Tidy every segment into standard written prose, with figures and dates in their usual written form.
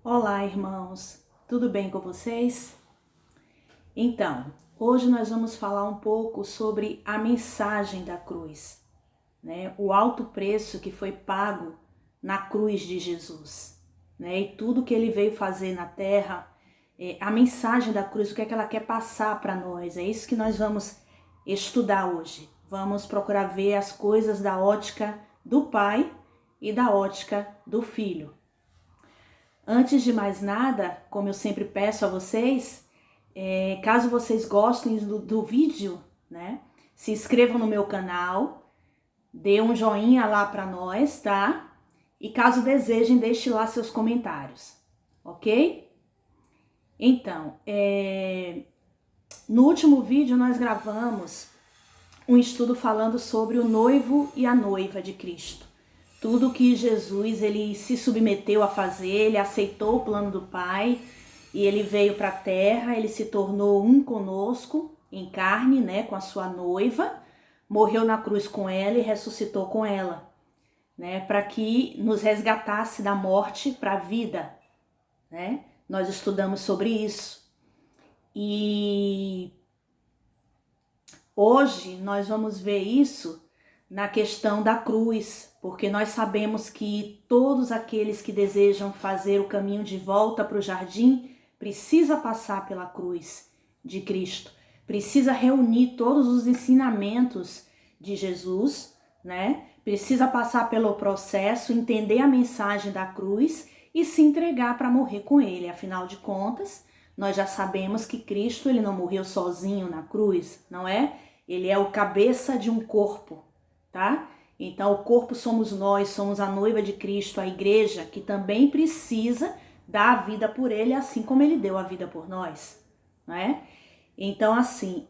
Olá, irmãos, tudo bem com vocês? Então, hoje nós vamos falar um pouco sobre a mensagem da cruz, né? O alto preço que foi pago na cruz de Jesus, né? E tudo que ele veio fazer na terra, a mensagem da cruz, o que é que ela quer passar para nós? É isso que nós vamos estudar hoje. Vamos procurar ver as coisas da ótica do Pai e da ótica do Filho. Antes de mais nada, como eu sempre peço a vocês, caso vocês gostem do vídeo, né? Se inscrevam no meu canal, dê um joinha lá para nós, tá? E caso desejem, deixe lá seus comentários, ok? Então, no último vídeo nós gravamos um estudo falando sobre o noivo e a noiva de Cristo. Tudo que Jesus ele se submeteu a fazer, ele aceitou o plano do Pai e ele veio para a terra, ele se tornou um conosco em carne, né, com a sua noiva, morreu na cruz com ela e ressuscitou com ela, né, para que nos resgatasse da morte para a vida, né? Nós estudamos sobre isso. E hoje nós vamos ver isso na questão da cruz, porque nós sabemos que todos aqueles que desejam fazer o caminho de volta para o jardim precisa passar pela cruz de Cristo, precisa reunir todos os ensinamentos de Jesus, né? Precisa passar pelo processo, entender a mensagem da cruz e se entregar para morrer com ele. Afinal de contas, nós já sabemos que Cristo ele não morreu sozinho na cruz, não é? Ele é o cabeça de um corpo, tá? Então o corpo somos nós, somos a noiva de Cristo, a igreja, que também precisa dar a vida por ele, assim como ele deu a vida por nós, não é? Então assim,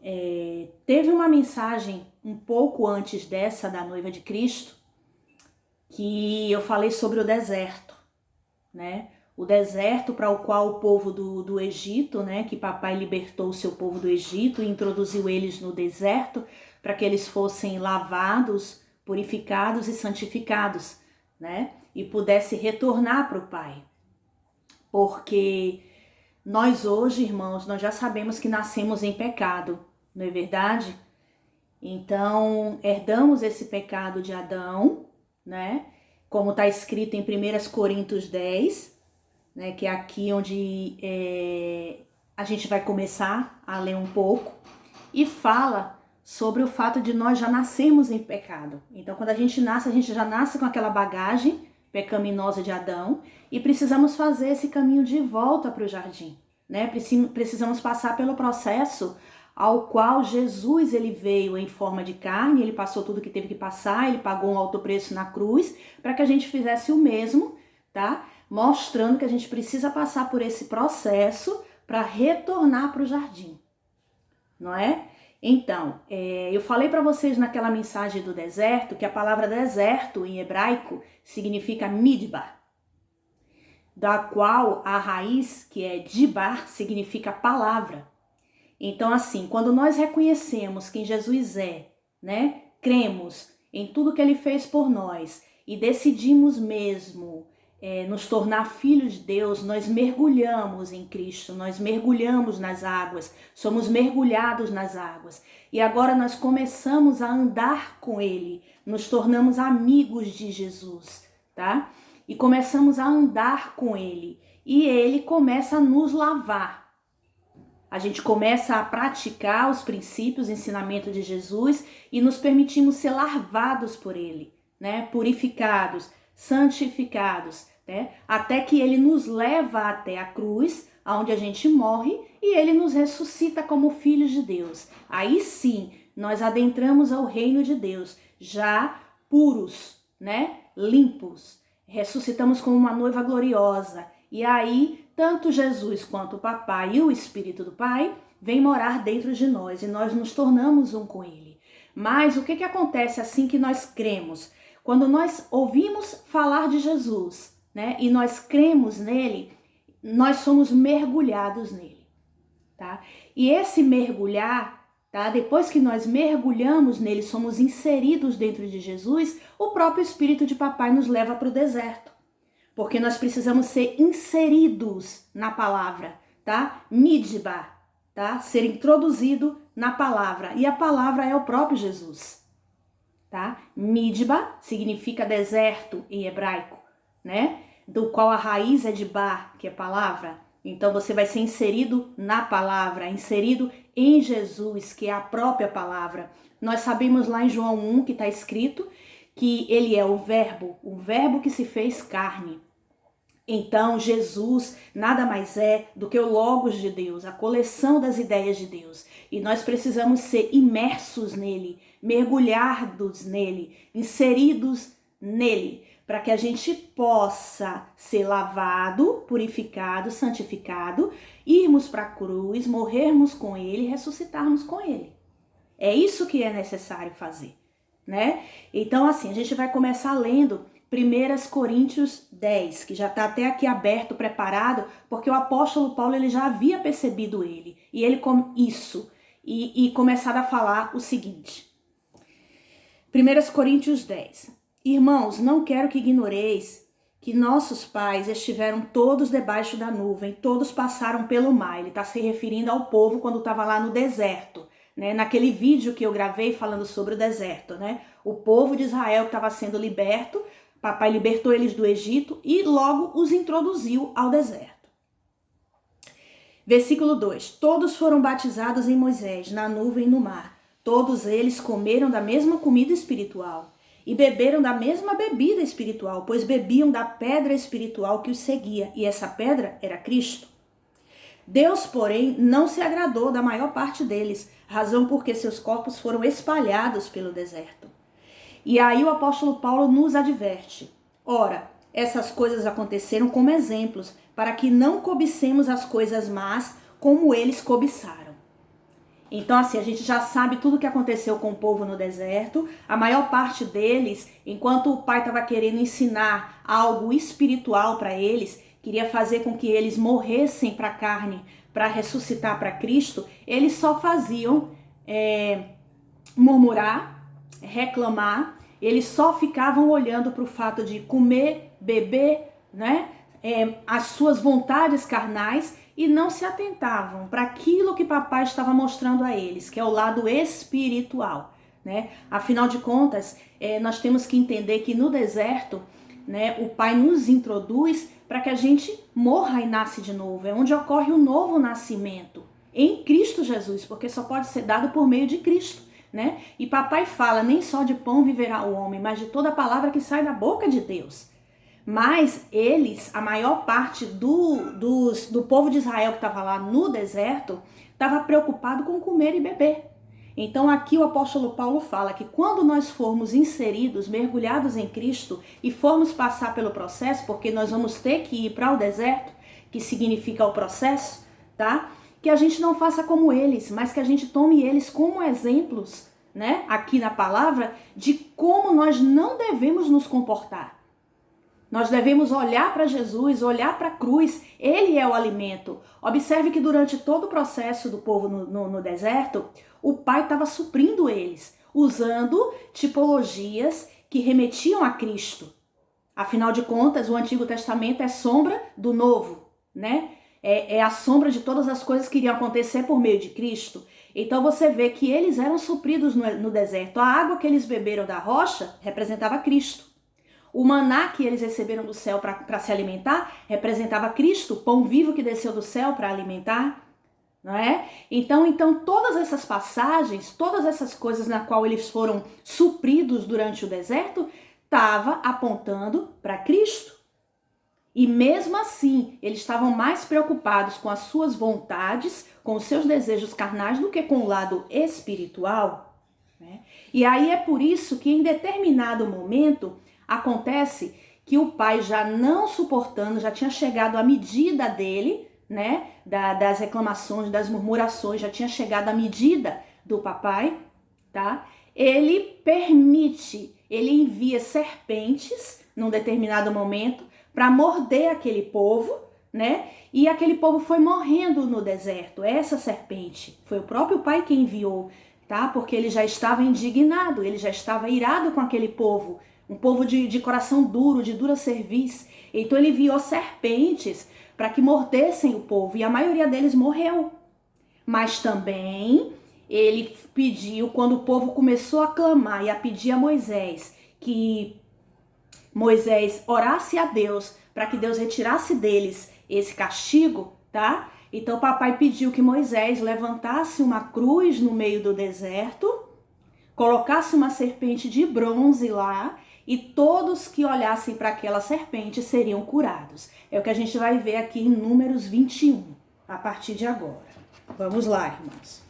teve uma mensagem um pouco antes dessa da noiva de Cristo, que eu falei sobre o deserto, né? O deserto para o qual o povo do Egito, né? Que papai libertou o seu povo do Egito e introduziu eles no deserto para que eles fossem lavados, purificados e santificados, né? E pudesse retornar para o Pai. Porque nós hoje, irmãos, nós já sabemos que nascemos em pecado, não é verdade? Então, herdamos esse pecado de Adão, né? Como está escrito em 1 Coríntios 10, né? Que é aqui onde a gente vai começar a ler um pouco, e fala sobre o fato de nós já nascermos em pecado. Então, quando a gente já nasce com aquela bagagem pecaminosa de Adão e precisamos fazer esse caminho de volta para o jardim, né? Precisamos passar pelo processo ao qual Jesus ele veio em forma de carne, ele passou tudo que teve que passar, ele pagou um alto preço na cruz para que a gente fizesse o mesmo, tá? Mostrando que a gente precisa passar por esse processo para retornar para o jardim, não é? Então, eu falei para vocês naquela mensagem do deserto que a palavra deserto em hebraico significa midbar, da qual a raiz, que é dibar, significa palavra. Então, assim, quando nós reconhecemos quem Jesus é, né, cremos em tudo que ele fez por nós e decidimos mesmo nos tornar filhos de Deus, nós mergulhamos em Cristo, nós mergulhamos nas águas, somos mergulhados nas águas. E agora nós começamos a andar com Ele, nos tornamos amigos de Jesus, tá? E começamos a andar com Ele. E Ele começa a nos lavar. A gente começa a praticar os princípios, o ensinamento de Jesus e nos permitimos ser lavados por Ele, né? Purificados, santificados, né? Até que ele nos leva até a cruz, onde a gente morre, e ele nos ressuscita como filhos de Deus. Aí sim, nós adentramos ao reino de Deus, já puros, né? Limpos. Ressuscitamos como uma noiva gloriosa. E aí, tanto Jesus quanto o Papai e o Espírito do Pai vêm morar dentro de nós, e nós nos tornamos um com ele. Mas o que acontece assim que nós cremos? Quando nós ouvimos falar de Jesus, né, e nós cremos nele, nós somos mergulhados nele, tá? E esse mergulhar, tá? Depois que nós mergulhamos nele, somos inseridos dentro de Jesus, o próprio Espírito de Papai nos leva para o deserto. porque nós precisamos ser inseridos na palavra, tá? Midbar, tá? Ser introduzido na palavra. E a palavra é o próprio Jesus, tá? Midbar significa deserto em hebraico, né? Do qual a raiz é de bar, que é palavra. Então você vai ser inserido na palavra, inserido em Jesus, que é a própria palavra. Nós sabemos lá em João 1 que está escrito que ele é o verbo que se fez carne. Então Jesus nada mais é do que o Logos de Deus, a coleção das ideias de Deus. E nós precisamos ser imersos nele, mergulhados nele, inseridos nele, para que a gente possa ser lavado, purificado, santificado, irmos para a cruz, morrermos com ele e ressuscitarmos com ele. É isso que é necessário fazer, né? Então assim, a gente vai começar lendo 1 Coríntios 10, que já está até aqui aberto, preparado, porque o apóstolo Paulo ele já havia percebido ele começado a falar o seguinte. 1 Coríntios 10. Irmãos, não quero que ignoreis que nossos pais estiveram todos debaixo da nuvem, todos passaram pelo mar. Ele está se referindo ao povo quando estava lá no deserto, né? Naquele vídeo que eu gravei falando sobre o deserto, né? O povo de Israel que estava sendo liberto, papai libertou eles do Egito e logo os introduziu ao deserto. Versículo 2. Todos foram batizados em Moisés, na nuvem e no mar. Todos eles comeram da mesma comida espiritual e beberam da mesma bebida espiritual, pois bebiam da pedra espiritual que os seguia, e essa pedra era Cristo. Deus, porém, não se agradou da maior parte deles, razão porque seus corpos foram espalhados pelo deserto. E aí o apóstolo Paulo nos adverte. Ora, essas coisas aconteceram como exemplos, para que não cobicemos as coisas más como eles cobiçaram. Então assim, a gente já sabe tudo o que aconteceu com o povo no deserto. A maior parte deles, enquanto o pai estava querendo ensinar algo espiritual para eles, queria fazer com que eles morressem para a carne, para ressuscitar para Cristo, eles só faziam murmurar, reclamar. Eles só ficavam olhando para o fato de comer, beber, né? As suas vontades carnais, e não se atentavam para aquilo que papai estava mostrando a eles, que é o lado espiritual, né? Afinal de contas, nós temos que entender que no deserto, né, o pai nos introduz para que a gente morra e nasce de novo. É onde ocorre o novo nascimento, em Cristo Jesus, porque só pode ser dado por meio de Cristo, né? E papai fala, nem só de pão viverá o homem, mas de toda palavra que sai da boca de Deus. Mas eles, a maior parte do povo de Israel que estava lá no deserto, estava preocupado com comer e beber. Então aqui o apóstolo Paulo fala que quando nós formos inseridos, mergulhados em Cristo e formos passar pelo processo, porque nós vamos ter que ir para o deserto, que significa o processo, tá? Que a gente não faça como eles, mas que a gente tome eles como exemplos, né? Aqui na palavra, de como nós não devemos nos comportar. Nós devemos olhar para Jesus, olhar para a cruz, ele é o alimento. Observe que durante todo o processo do povo no deserto, o pai estava suprindo eles, usando tipologias que remetiam a Cristo. Afinal de contas, o Antigo Testamento é sombra do Novo, né? É a sombra de todas as coisas que iriam acontecer por meio de Cristo. Então você vê que eles eram supridos no deserto. A água que eles beberam da rocha representava Cristo. O maná que eles receberam do céu para se alimentar representava Cristo, o pão vivo que desceu do céu para alimentar, não é? Então todas essas passagens, todas essas coisas na qual eles foram supridos durante o deserto, estava apontando para Cristo. E mesmo assim, eles estavam mais preocupados com as suas vontades, com os seus desejos carnais, do que com o lado espiritual, né? E aí é por isso que em determinado momento acontece que o pai, já não suportando, já tinha chegado à medida dele, né, das reclamações, das murmurações, já tinha chegado à medida do papai, tá? Ele permite, ele envia serpentes num determinado momento para morder aquele povo, né? E aquele povo foi morrendo no deserto. Essa serpente foi o próprio pai que enviou, tá? Porque ele já estava indignado, ele já estava irado com aquele povo, um povo de coração duro, de dura cerviz. Então ele enviou serpentes para que mordessem o povo, e a maioria deles morreu. Mas também ele pediu, quando o povo começou a clamar e a pedir a Moisés, que Moisés orasse a Deus para que Deus retirasse deles esse castigo, tá? Então papai pediu que Moisés levantasse uma cruz no meio do deserto, colocasse uma serpente de bronze lá, e todos que olhassem para aquela serpente seriam curados. É o que a gente vai ver aqui em Números 21, a partir de agora. Vamos lá, irmãos.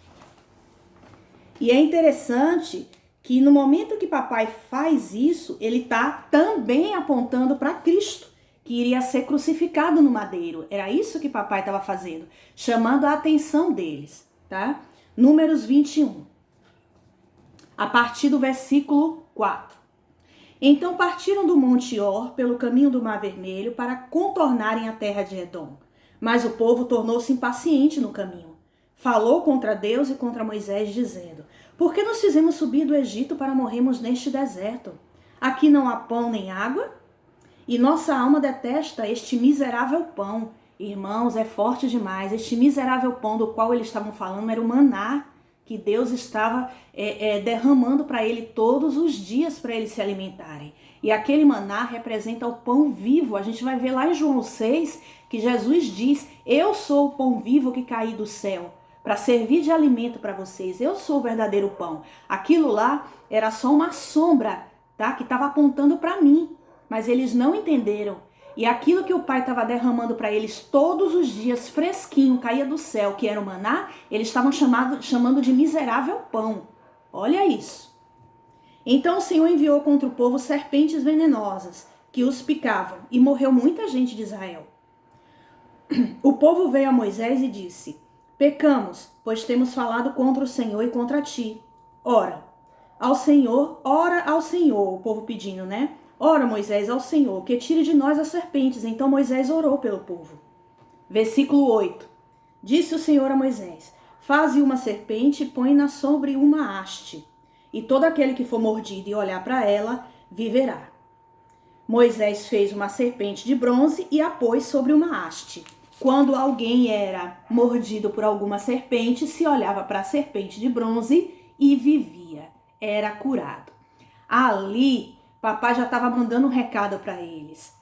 E é interessante que no momento que papai faz isso, ele está também apontando para Cristo, que iria ser crucificado no madeiro. Era isso que papai estava fazendo, chamando a atenção deles, tá? Números 21, a partir do versículo 4. Então partiram do Monte Or pelo caminho do Mar Vermelho para contornarem a terra de Edom. Mas o povo tornou-se impaciente no caminho. Falou contra Deus e contra Moisés, dizendo: por que nos fizemos subir do Egito para morrermos neste deserto? Aqui não há pão nem água? E nossa alma detesta este miserável pão. Irmãos, é forte demais. Este miserável pão do qual eles estavam falando era o maná, que Deus estava derramando para ele todos os dias para eles se alimentarem. E aquele maná representa o pão vivo. A gente vai ver lá em João 6 que Jesus diz: eu sou o pão vivo que caí do céu para servir de alimento para vocês. Eu sou o verdadeiro pão. Aquilo lá era só uma sombra, tá? Que estava apontando para mim. Mas eles não entenderam. E aquilo que o pai estava derramando para eles todos os dias, fresquinho, caía do céu, que era o maná, eles estavam chamando de miserável pão. Olha isso. Então o Senhor enviou contra o povo serpentes venenosas, que os picavam, e morreu muita gente de Israel. O povo veio a Moisés e disse: pecamos, pois temos falado contra o Senhor e contra ti. Ora ao Senhor, o povo pedindo, né? Ora, Moisés, ao Senhor, que tire de nós as serpentes. Então Moisés orou pelo povo. Versículo 8. Disse o Senhor a Moisés: faze uma serpente e põe-na sobre uma haste, e todo aquele que for mordido e olhar para ela, viverá. Moisés fez uma serpente de bronze e a pôs sobre uma haste. Quando alguém era mordido por alguma serpente, se olhava para a serpente de bronze e vivia, era curado. Ali, papai já estava mandando um recado para eles.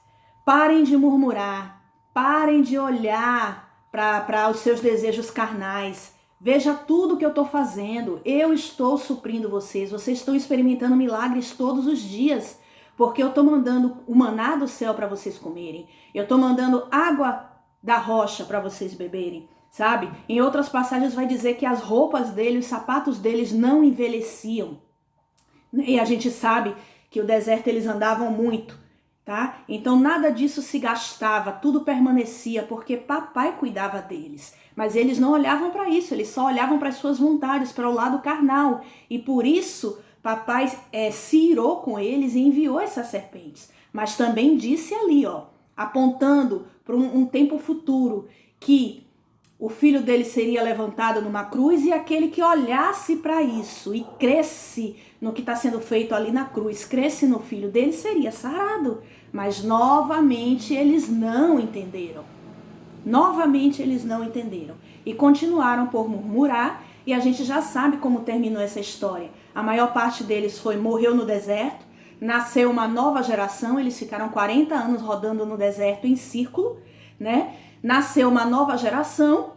Parem de murmurar, parem de olhar para os seus desejos carnais. Veja tudo que eu estou fazendo. Eu estou suprindo vocês. Vocês estão experimentando milagres todos os dias, porque eu estou mandando o maná do céu para vocês comerem. Eu estou mandando água da rocha para vocês beberem, sabe? Em outras passagens vai dizer que as roupas deles, os sapatos deles não envelheciam. E a gente sabe que o deserto eles andavam muito, tá? Então nada disso se gastava, tudo permanecia, porque papai cuidava deles. Mas eles não olhavam para isso, eles só olhavam para as suas vontades, para o lado carnal. E por isso papai se irou com eles e enviou essas serpentes. Mas também disse ali, ó, apontando para um tempo futuro, que o filho dele seria levantado numa cruz, e aquele que olhasse para isso e cresce no que está sendo feito ali na cruz, cresce no filho dele, seria sarado. Mas novamente eles não entenderam. Novamente eles não entenderam. E continuaram por murmurar, e a gente já sabe como terminou essa história. A maior parte deles morreu no deserto, nasceu uma nova geração, eles ficaram 40 anos rodando no deserto em círculo, né? Nasceu uma nova geração,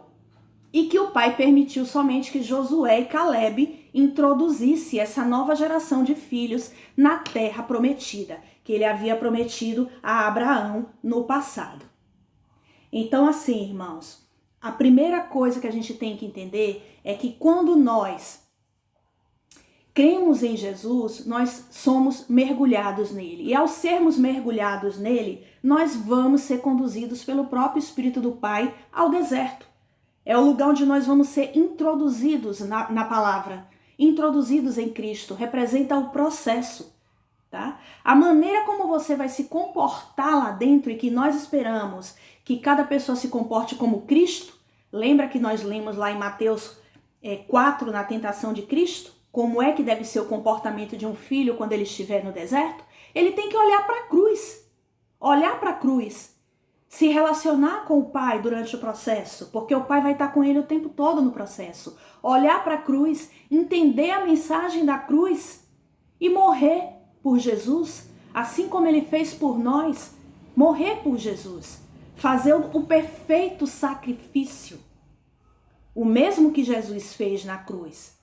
e que o pai permitiu somente que Josué e Caleb introduzisse essa nova geração de filhos na terra prometida, que ele havia prometido a Abraão no passado. Então, assim, irmãos, a primeira coisa que a gente tem que entender é que quando nós cremos em Jesus, nós somos mergulhados nele. E ao sermos mergulhados nele, nós vamos ser conduzidos pelo próprio Espírito do Pai ao deserto. É o lugar onde nós vamos ser introduzidos na palavra, introduzidos em Cristo. Representa o processo, tá? A maneira como você vai se comportar lá dentro, e que nós esperamos que cada pessoa se comporte como Cristo. Lembra que nós lemos lá em Mateus 4, na tentação de Cristo? Como é que deve ser o comportamento de um filho quando ele estiver no deserto? Ele tem que olhar para a cruz. Olhar para a cruz. Se relacionar com o Pai durante o processo, porque o Pai vai estar com ele o tempo todo no processo. Olhar para a cruz, entender a mensagem da cruz e morrer por Jesus, assim como ele fez por nós, morrer por Jesus, fazer o perfeito sacrifício, o mesmo que Jesus fez na cruz,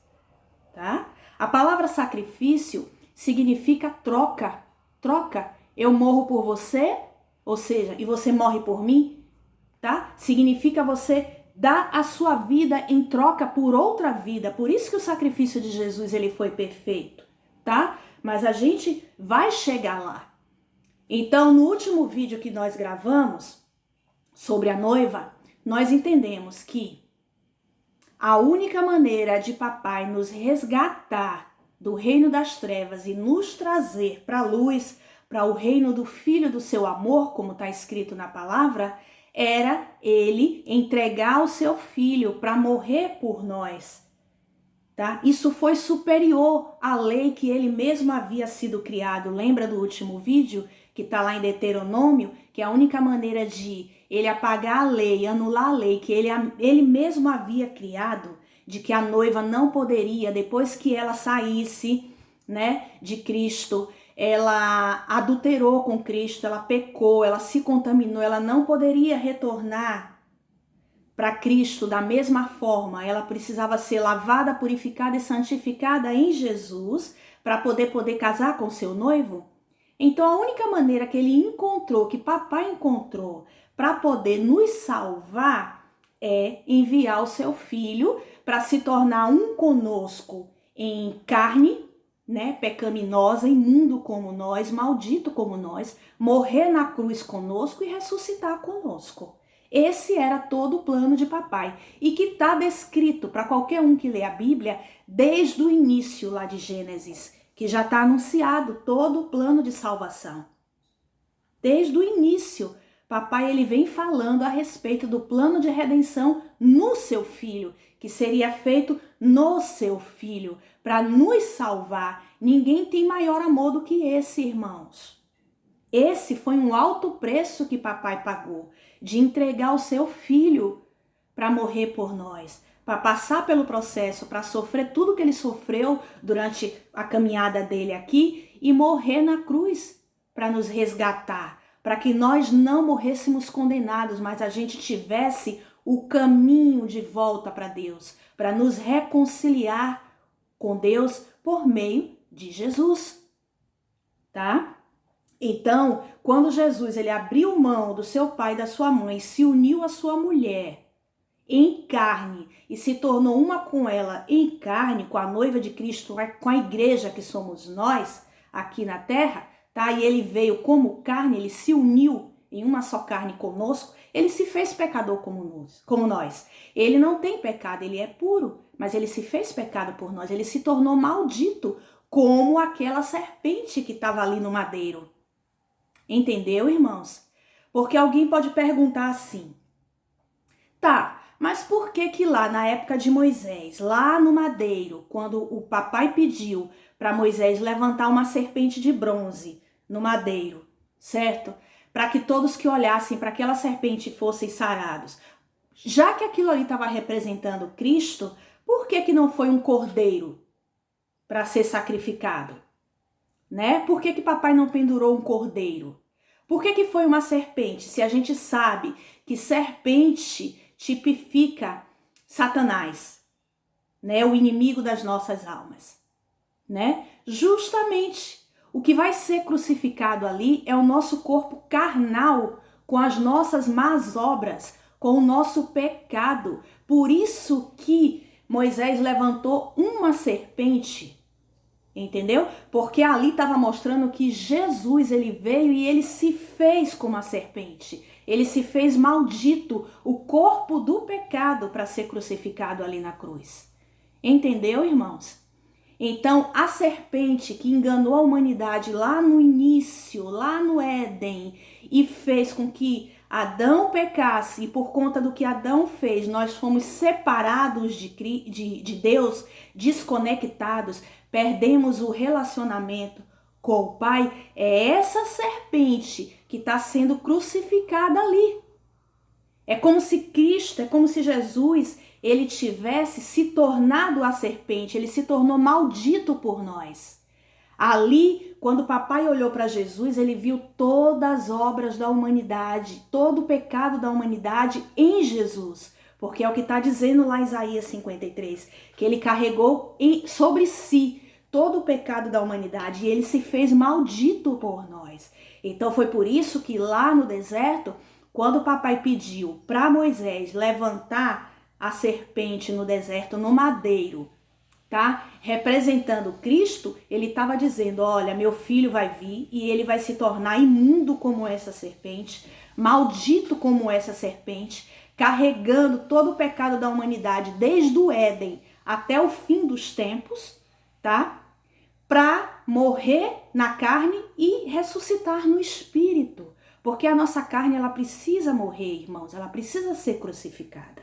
tá? A palavra sacrifício significa troca, troca. Eu morro por você, ou seja, e você morre por mim, tá? Significa você dar a sua vida em troca por outra vida. Por isso que o sacrifício de Jesus ele foi perfeito, tá? Mas a gente vai chegar lá. Então, no último vídeo que nós gravamos sobre a noiva, nós entendemos que a única maneira de papai nos resgatar do reino das trevas e nos trazer para a luz, para o reino do Filho do seu amor, como está escrito na palavra, era ele entregar o seu filho para morrer por nós. Tá? Isso foi superior à lei que ele mesmo havia sido criado. Lembra do último vídeo que está lá em Deuteronômio? Que a única maneira de ele apagar a lei, anular a lei que ele mesmo havia criado, de que a noiva não poderia, depois que ela saísse, né, de Cristo, ela adulterou com Cristo, ela pecou, ela se contaminou, ela não poderia retornar para Cristo da mesma forma. Ela precisava ser lavada, purificada e santificada em Jesus para poder casar com seu noivo. Então a única maneira que ele encontrou, que papai encontrou para poder nos salvar é enviar o seu filho para se tornar um conosco em carne, né, pecaminosa, imundo como nós, maldito como nós, morrer na cruz conosco e ressuscitar conosco. Esse era todo o plano de papai e que está descrito para qualquer um que lê a Bíblia desde o início lá de Gênesis, que já está anunciado todo o plano de salvação. Desde o início, papai ele vem falando a respeito do plano de redenção no seu filho, que seria feito no seu filho, para nos salvar. Ninguém tem maior amor do que esse, irmãos. Esse foi um alto preço que papai pagou, de entregar o seu filho para morrer por nós, para passar pelo processo, para sofrer tudo que ele sofreu durante a caminhada dele aqui e morrer na cruz para nos resgatar, para que nós não morrêssemos condenados, mas a gente tivesse o caminho de volta para Deus, para nos reconciliar com Deus por meio de Jesus, tá? Então, quando Jesus ele abriu mão do seu pai e da sua mãe, se uniu à sua mulher em carne e se tornou uma com ela em carne, com a noiva de Cristo, com a igreja que somos nós aqui na terra, tá? E ele veio como carne, ele se uniu em uma só carne conosco, ele se fez pecador como nós. Ele não tem pecado, ele é puro, mas ele se fez pecado por nós, ele se tornou maldito, como aquela serpente que estava ali no madeiro. Entendeu, irmãos? Porque alguém pode perguntar assim, tá, mas por que lá na época de Moisés, lá no madeiro, quando o papai pediu para Moisés levantar uma serpente de bronze no madeiro, certo? Para que todos que olhassem para aquela serpente fossem sarados. Já que aquilo ali estava representando Cristo, por que não foi um cordeiro para ser sacrificado? Né? Por que papai não pendurou um cordeiro? Por que foi uma serpente? Se a gente sabe que serpente tipifica Satanás, né? O inimigo das nossas almas, né? Justamente o que vai ser crucificado ali é o nosso corpo carnal, com as nossas más obras, com o nosso pecado. Por isso que Moisés levantou uma serpente, entendeu? Porque ali estava mostrando que Jesus ele veio e ele se fez como a serpente. Ele se fez maldito, o corpo do pecado, para ser crucificado ali na cruz. Entendeu, irmãos? Então, a serpente que enganou a humanidade lá no início, lá no Éden, e fez com que Adão pecasse, e por conta do que Adão fez, nós fomos separados de Deus, desconectados, perdemos o relacionamento com o Pai, é essa serpente que está sendo crucificada ali. É como se Cristo, é como se Jesus, ele tivesse se tornado a serpente, ele se tornou maldito por nós. Ali, quando o papai olhou para Jesus, ele viu todas as obras da humanidade, todo o pecado da humanidade em Jesus. Porque é o que está dizendo lá em Isaías 53, que ele carregou sobre si todo o pecado da humanidade e ele se fez maldito por nós. Então foi por isso que lá no deserto, quando o papai pediu para Moisés levantar a serpente no deserto, no madeiro, tá? Representando Cristo, ele estava dizendo, olha, meu filho vai vir e ele vai se tornar imundo como essa serpente, maldito como essa serpente, carregando todo o pecado da humanidade desde o Éden até o fim dos tempos, tá? Para morrer na carne e ressuscitar no espírito. Porque a nossa carne, ela precisa morrer, irmãos, ela precisa ser crucificada.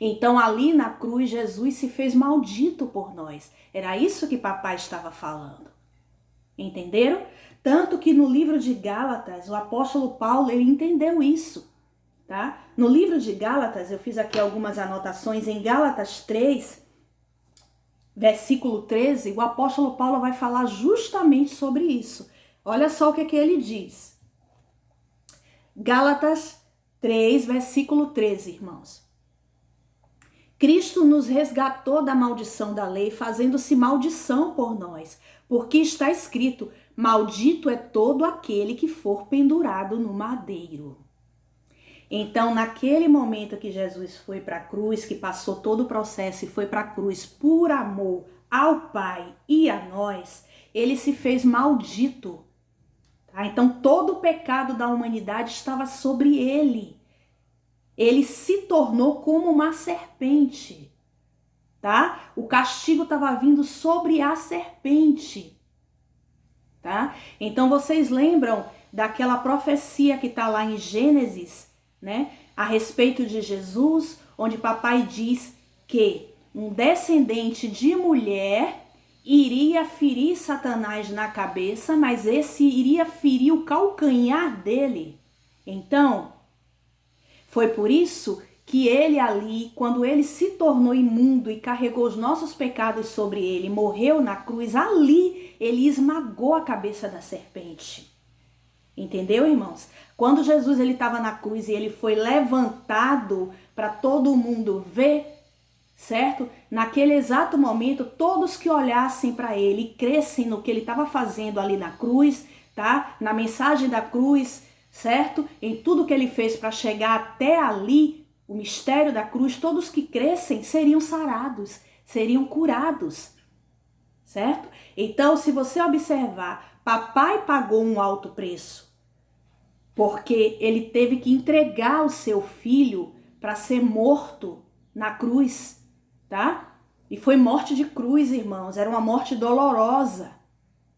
Então ali na cruz, Jesus se fez maldito por nós. Era isso que papai estava falando. Entenderam? Tanto que no livro de Gálatas, o apóstolo Paulo, ele entendeu isso. Tá? No livro de Gálatas, eu fiz aqui algumas anotações, em Gálatas 3, versículo 13, o apóstolo Paulo vai falar justamente sobre isso. Olha só o que ele diz. Gálatas 3, versículo 13, irmãos. Cristo nos resgatou da maldição da lei, fazendo-se maldição por nós, porque está escrito, maldito é todo aquele que for pendurado no madeiro. Então, naquele momento que Jesus foi para a cruz, que passou todo o processo e foi para a cruz por amor ao Pai e a nós, ele se fez maldito. Tá? Então, todo o pecado da humanidade estava sobre ele. Ele se tornou como uma serpente. Tá? O castigo estava vindo sobre a serpente. Tá? Então, vocês lembram daquela profecia que está lá em Gênesis, né, a respeito de Jesus, onde papai diz que um descendente de mulher iria ferir Satanás na cabeça, mas esse iria ferir o calcanhar dele. Então, foi por isso que ele ali, quando ele se tornou imundo e carregou os nossos pecados sobre ele, morreu na cruz, ali ele esmagou a cabeça da serpente. Entendeu, irmãos? Quando Jesus ele estava na cruz e ele foi levantado para todo mundo ver, certo? Naquele exato momento, todos que olhassem para ele e crescem no que ele estava fazendo ali na cruz, tá? Na mensagem da cruz, certo? Em tudo que ele fez para chegar até ali, o mistério da cruz, todos que crescem seriam sarados, seriam curados, certo? Então, se você observar, papai pagou um alto preço, porque ele teve que entregar o seu filho para ser morto na cruz, tá? E foi morte de cruz, irmãos, era uma morte dolorosa,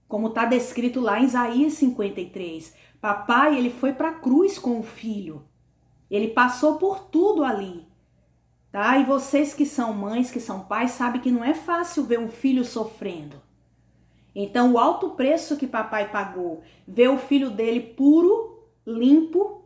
como está descrito lá em Isaías 53. Papai, ele foi para a cruz com o filho, ele passou por tudo ali, tá? E vocês que são mães, que são pais, sabem que não é fácil ver um filho sofrendo. Então, o alto preço que papai pagou, ver o filho dele puro, limpo,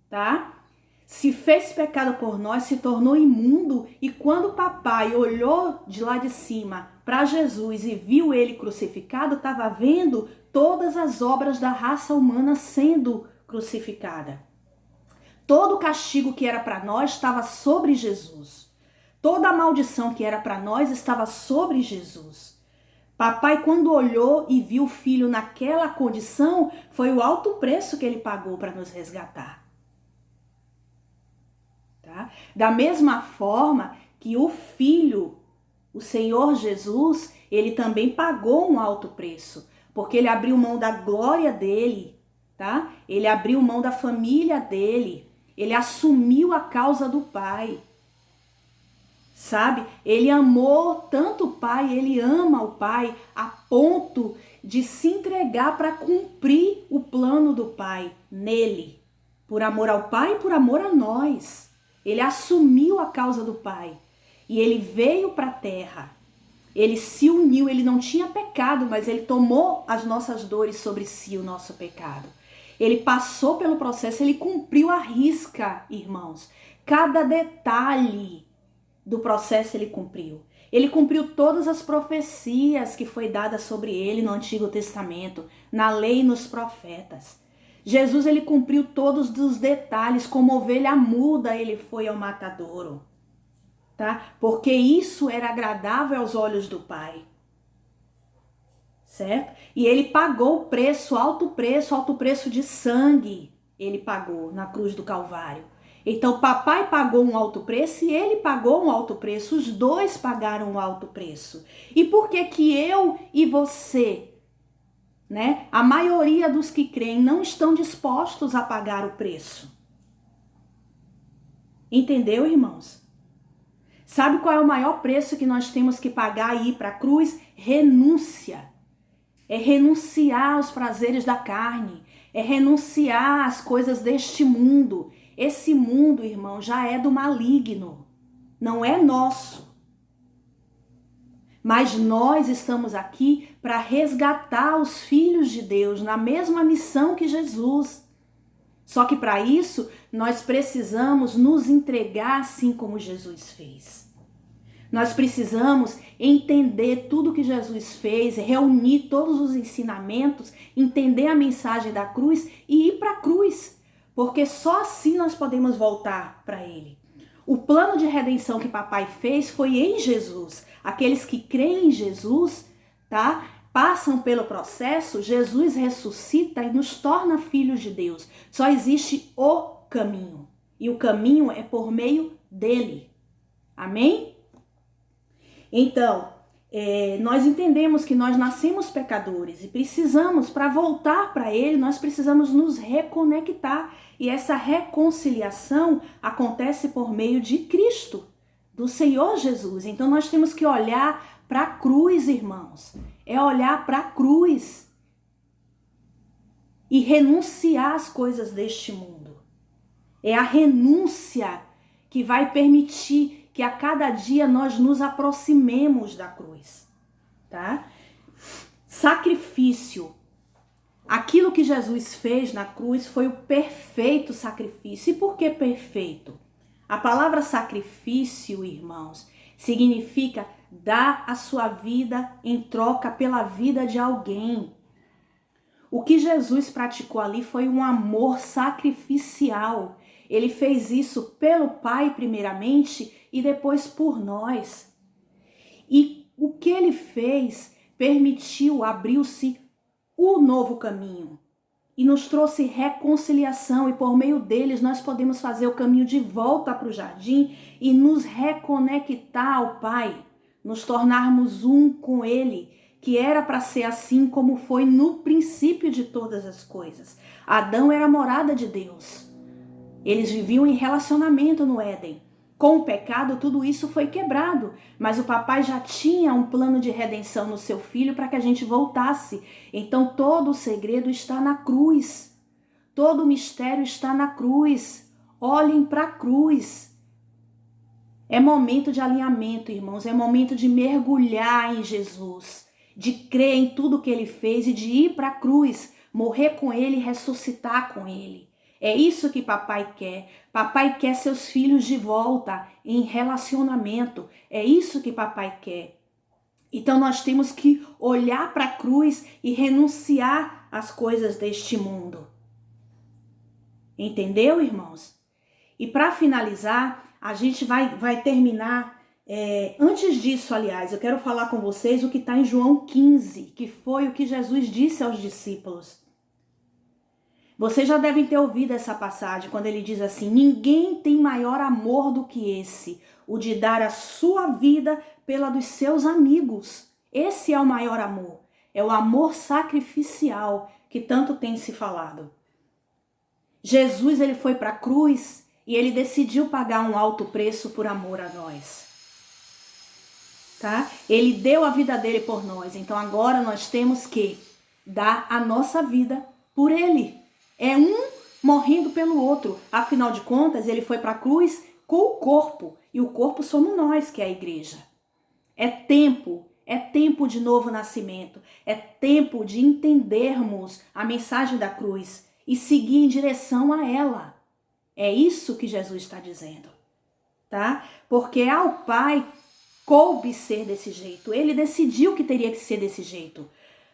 tá? Se fez pecado por nós, se tornou imundo. E quando papai olhou de lá de cima para Jesus e viu ele crucificado, estava vendo todas as obras da raça humana sendo crucificada. Todo o castigo que era para nós estava sobre Jesus. Toda a maldição que era para nós estava sobre Jesus. Papai, quando olhou e viu o filho naquela condição, foi o alto preço que ele pagou para nos resgatar. Tá? Da mesma forma que o filho, o Senhor Jesus, ele também pagou um alto preço, porque ele abriu mão da glória dele, tá? Ele abriu mão da família dele, ele assumiu a causa do Pai. Sabe? Ele amou tanto o Pai, ele ama o Pai a ponto de se entregar para cumprir o plano do Pai nele. Por amor ao Pai e por amor a nós. Ele assumiu a causa do Pai. E ele veio para a terra Ele se uniu, ele não tinha pecado, mas ele tomou as nossas dores sobre si, o nosso pecado. Ele passou pelo processo, ele cumpriu à risca, irmãos. Cada detalhe do processo ele cumpriu. Ele cumpriu todas as profecias que foi dada sobre ele no Antigo Testamento, na lei e nos profetas. Jesus, ele cumpriu todos os detalhes, como ovelha muda ele foi ao matadouro, tá? Porque isso era agradável aos olhos do Pai, certo? E ele pagou o preço, alto preço de sangue, ele pagou na cruz do Calvário. Então, papai pagou um alto preço e ele pagou um alto preço. Os dois pagaram um alto preço. E por que que eu e você, né, a maioria dos que creem, não estão dispostos a pagar o preço? Entendeu, irmãos? Sabe qual é o maior preço que nós temos que pagar e ir para a cruz? Renúncia. É renunciar aos prazeres da carne. É renunciar às coisas deste mundo. Esse mundo, irmão, já é do maligno, não é nosso. Mas nós estamos aqui para resgatar os filhos de Deus na mesma missão que Jesus. Só que para isso, nós precisamos nos entregar assim como Jesus fez. Nós precisamos entender tudo que Jesus fez, reunir todos os ensinamentos, entender a mensagem da cruz e ir para a cruz. Porque só assim nós podemos voltar para ele. O plano de redenção que papai fez foi em Jesus. Aqueles que creem em Jesus, tá? Passam pelo processo, Jesus ressuscita e nos torna filhos de Deus. Só existe o caminho. E o caminho é por meio dele. Amém? Então, nós entendemos que nós nascemos pecadores e precisamos, para voltar para ele, nós precisamos nos reconectar. E essa reconciliação acontece por meio de Cristo, do Senhor Jesus. Então nós temos que olhar para a cruz, irmãos. É olhar para a cruz e renunciar às coisas deste mundo. É a renúncia que vai permitir que a cada dia nós nos aproximemos da cruz, tá? Sacrifício. Aquilo que Jesus fez na cruz foi o perfeito sacrifício. E por que perfeito? A palavra sacrifício, irmãos, significa dar a sua vida em troca pela vida de alguém. O que Jesus praticou ali foi um amor sacrificial. Ele fez isso pelo Pai primeiramente e depois por nós. E o que ele fez permitiu, abriu-se o novo caminho e nos trouxe reconciliação, e por meio deles nós podemos fazer o caminho de volta para o jardim e nos reconectar ao Pai, nos tornarmos um com ele, que era para ser assim como foi no princípio de todas as coisas. Adão era a morada de Deus. Eles viviam em relacionamento no Éden. Com o pecado, tudo isso foi quebrado, mas o papai já tinha um plano de redenção no seu filho para que a gente voltasse. Então todo o segredo está na cruz. Todo o mistério está na cruz. Olhem para a cruz. É momento de alinhamento, irmãos. É momento de mergulhar em Jesus, de crer em tudo que ele fez e de ir para a cruz, morrer com ele e ressuscitar com ele. É isso que papai quer. Papai quer seus filhos de volta em relacionamento. É isso que papai quer. Então nós temos que olhar para a cruz e renunciar às coisas deste mundo. Entendeu, irmãos? E para finalizar, a gente vai terminar. Antes disso, aliás, eu quero falar com vocês o que está em João 15, que foi o que Jesus disse aos discípulos. Vocês já devem ter ouvido essa passagem, quando ele diz assim: ninguém tem maior amor do que esse, o de dar a sua vida pela dos seus amigos. Esse é o maior amor, é o amor sacrificial que tanto tem se falado. Jesus, ele foi para a cruz e ele decidiu pagar um alto preço por amor a nós. Tá? Ele deu a vida dele por nós, então agora nós temos que dar a nossa vida por ele. É um morrendo pelo outro. Afinal de contas, ele foi para a cruz com o corpo. E o corpo somos nós, que é a igreja. É tempo É tempo de novo nascimento. É tempo de entendermos a mensagem da cruz e seguir em direção a ela. É isso que Jesus está dizendo, tá? Porque ao Pai coube ser desse jeito. Ele decidiu que teria que ser desse jeito.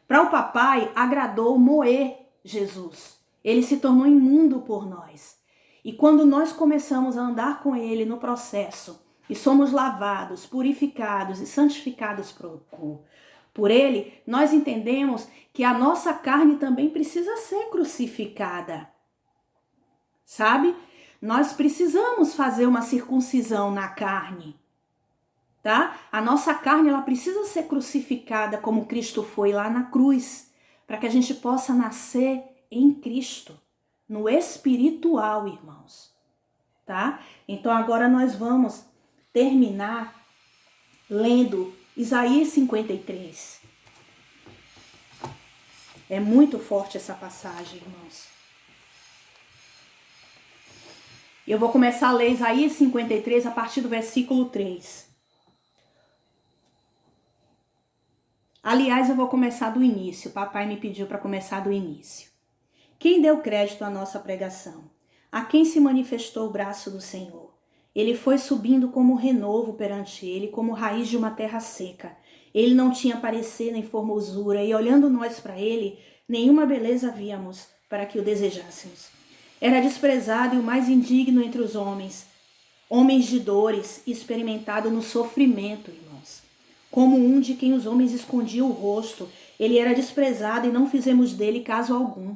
Para o papai, agradou moer Jesus. Ele se tornou imundo por nós. E quando nós começamos a andar com ele no processo, e somos lavados, purificados e santificados por ele, nós entendemos que a nossa carne também precisa ser crucificada. Sabe? Nós precisamos fazer uma circuncisão na carne. Tá? A nossa carne ela precisa ser crucificada como Cristo foi lá na cruz, para que a gente possa nascer em Cristo, no espiritual, irmãos. Tá? Então agora nós vamos terminar lendo Isaías 53. É muito forte essa passagem, irmãos. Eu vou começar a ler Isaías 53 a partir do versículo 3. Aliás, eu vou começar do início. O papai me pediu para começar do início. Quem deu crédito à nossa pregação? A quem se manifestou o braço do Senhor? Ele foi subindo como renovo perante ele, como raiz de uma terra seca. Ele não tinha parecer nem formosura, e olhando nós para ele, nenhuma beleza víamos para que o desejássemos. Era desprezado e o mais indigno entre os homens de dores, experimentado no sofrimento, irmãos. Como um de quem os homens escondiam o rosto, ele era desprezado e não fizemos dele caso algum.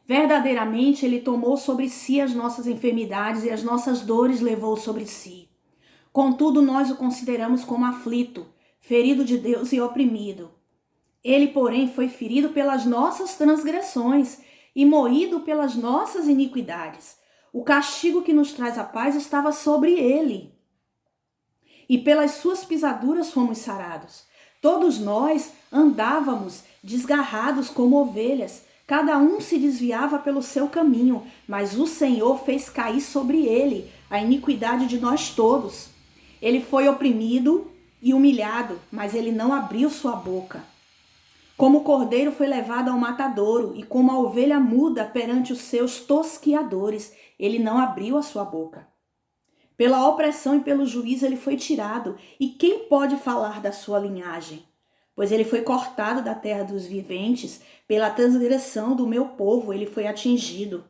Verdadeiramente, ele tomou sobre si as nossas enfermidades e as nossas dores levou sobre si. Contudo, nós o consideramos como aflito, ferido de Deus e oprimido. Ele, porém, foi ferido pelas nossas transgressões e moído pelas nossas iniquidades. O castigo que nos traz a paz estava sobre ele. E pelas suas pisaduras fomos sarados. Todos nós andávamos desgarrados como ovelhas. Cada um se desviava pelo seu caminho, mas o Senhor fez cair sobre ele a iniquidade de nós todos. Ele foi oprimido e humilhado, mas ele não abriu sua boca. Como o cordeiro foi levado ao matadouro, e como a ovelha muda perante os seus tosquiadores, ele não abriu a sua boca. Pela opressão e pelo juízo ele foi tirado, e quem pode falar da sua linhagem? Pois ele foi cortado da terra dos viventes, pela transgressão do meu povo ele foi atingido.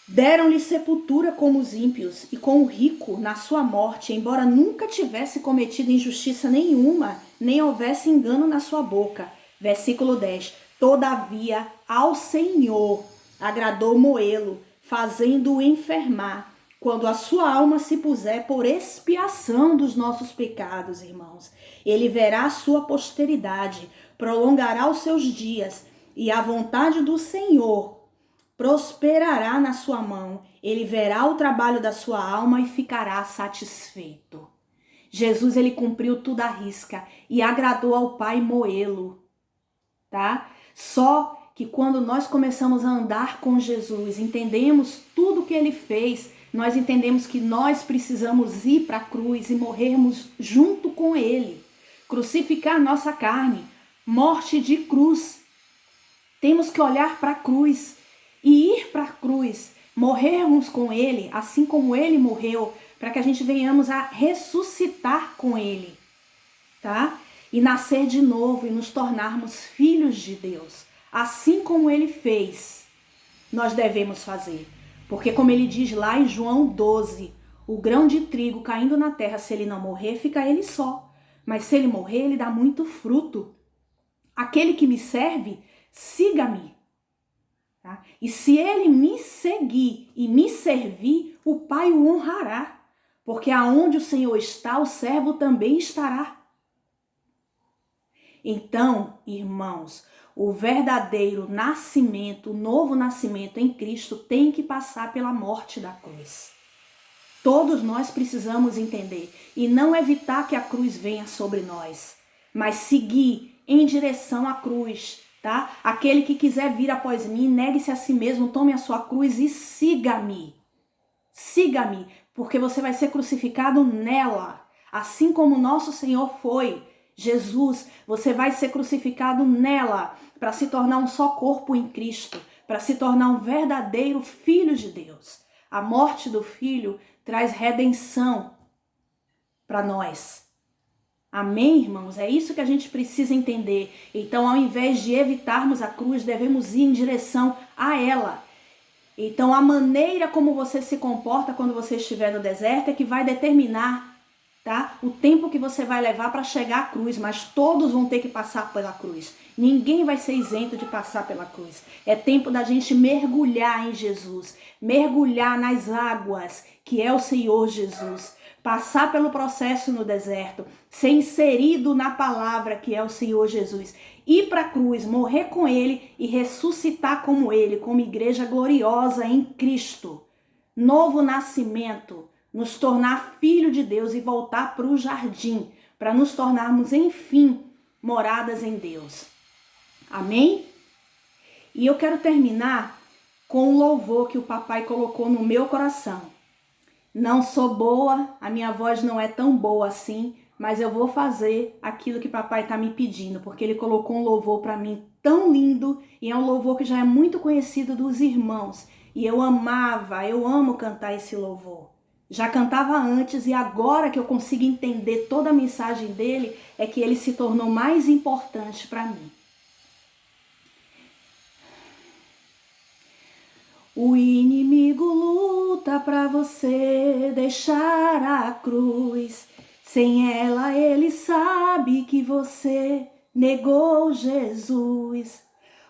Deram-lhe sepultura como os ímpios, e com o rico na sua morte, embora nunca tivesse cometido injustiça nenhuma, nem houvesse engano na sua boca. Versículo 10. Todavia ao Senhor agradou moê-lo, fazendo-o enfermar, quando a sua alma se puser por expiação dos nossos pecados, irmãos. Ele verá a sua posteridade, prolongará os seus dias, e a vontade do Senhor prosperará na sua mão. Ele verá o trabalho da sua alma e ficará satisfeito. Jesus, ele cumpriu tudo à risca e agradou ao Pai moê-lo, tá? Só que quando nós começamos a andar com Jesus, entendemos tudo que ele fez, nós entendemos que nós precisamos ir para a cruz e morrermos junto com ele, crucificar nossa carne, morte de cruz. Temos que olhar para a cruz e ir para a cruz, morrermos com ele, assim como ele morreu, para que a gente venhamos a ressuscitar com ele, tá? E nascer de novo e nos tornarmos filhos de Deus. Assim como ele fez, nós devemos fazer. Porque como ele diz lá em João 12, o grão de trigo caindo na terra, se ele não morrer, fica ele só. Mas se ele morrer, ele dá muito fruto. Aquele que me serve, siga-me. Tá? E se ele me seguir e me servir, o Pai o honrará. Porque aonde o Senhor está, o servo também estará. Então, irmãos, o verdadeiro nascimento, o novo nascimento em Cristo tem que passar pela morte da cruz. Todos nós precisamos entender e não evitar que a cruz venha sobre nós, mas seguir em direção à cruz, tá? Aquele que quiser vir após mim, negue-se a si mesmo, tome a sua cruz e siga-me. Siga-me, porque você vai ser crucificado nela. Assim como nosso Senhor foi, Jesus, você vai ser crucificado nela para se tornar um só corpo em Cristo, para se tornar um verdadeiro filho de Deus. A morte do filho traz redenção para nós. Amém, irmãos? É isso que a gente precisa entender. Então, ao invés de evitarmos a cruz, devemos ir em direção a ela. Então, a maneira como você se comporta quando você estiver no deserto é que vai determinar, tá, o tempo que você vai levar para chegar à cruz, mas todos vão ter que passar pela cruz. Ninguém vai ser isento de passar pela cruz. É tempo da gente mergulhar em Jesus, mergulhar nas águas, que é o Senhor Jesus. Passar pelo processo no deserto, ser inserido na palavra que é o Senhor Jesus, ir para a cruz, morrer com ele e ressuscitar como ele, como igreja gloriosa em Cristo. Novo nascimento, nos tornar filho de Deus e voltar para o jardim, para nos tornarmos, enfim, moradas em Deus. Amém? E eu quero terminar com um louvor que o papai colocou no meu coração. Não sou boa, a minha voz não é tão boa assim, mas eu vou fazer aquilo que papai está me pedindo, porque ele colocou um louvor para mim tão lindo e é um louvor que já é muito conhecido dos irmãos. E eu amo cantar esse louvor. Já cantava antes e agora que eu consigo entender toda a mensagem dele, é que ele se tornou mais importante para mim. O inimigo luta para você deixar a cruz. Sem ela ele sabe que você negou Jesus.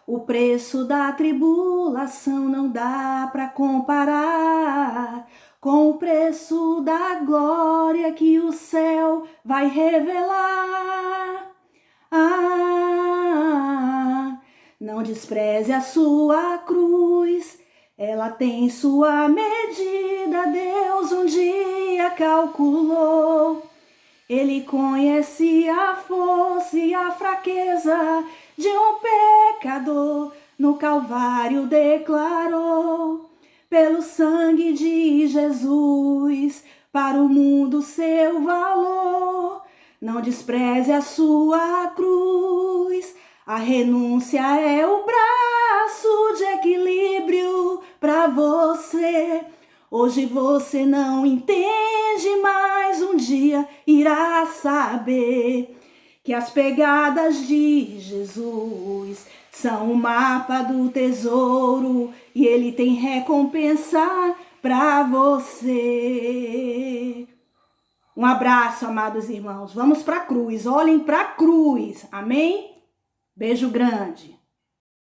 O preço da tribulação não dá para comparar com o preço da glória que o céu vai revelar. Não despreze a sua cruz. Ela tem sua medida, Deus um dia calculou. Ele conhece a força e a fraqueza de um pecador. No Calvário declarou, pelo sangue de Jesus, para o mundo seu valor. Não despreze a sua cruz. A renúncia é o braço de equilíbrio para você. Hoje você não entende, mas um dia irá saber que as pegadas de Jesus são o mapa do tesouro e ele tem recompensa para você. Um abraço, amados irmãos. Vamos para a cruz. Olhem para a cruz. Amém? Beijo grande.